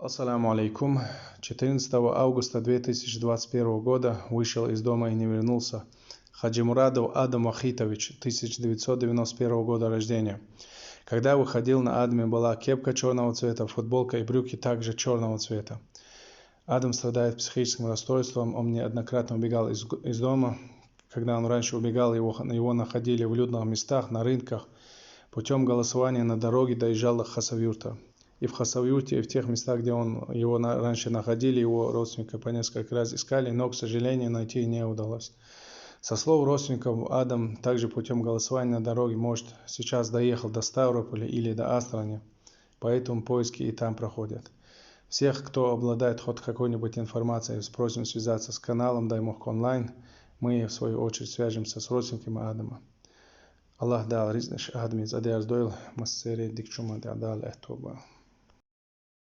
Ассаляму алейкум. 14 августа 2021 года вышел из дома и не вернулся Хаджимурадов Адам Вахитович, 1991 года рождения. Когда выходил, на Адаме была кепка черного цвета, футболка и брюки также черного цвета. Адам страдает психическим расстройством, он неоднократно убегал из дома. Когда он раньше убегал, его находили в людных местах, на рынках. Путем голосования на дороге доезжал до Хасавюрта. И в Хасавюрте, и в тех местах, где его раньше находили, его родственники по несколько раз искали, но, к сожалению, найти не удалось. Со слов родственников, Адам также путем голосования на дороге, может, сейчас доехал до Ставрополя или до Астрахани, поэтому поиски и там проходят. Всех, кто обладает хоть какой-нибудь информацией, просим связаться с каналом Даймох Онлайн. Мы, в свою очередь, свяжемся с родственниками Адама. Аллах дал ризныш Адами задеяз дойл массери дикчума дадал эхтоба.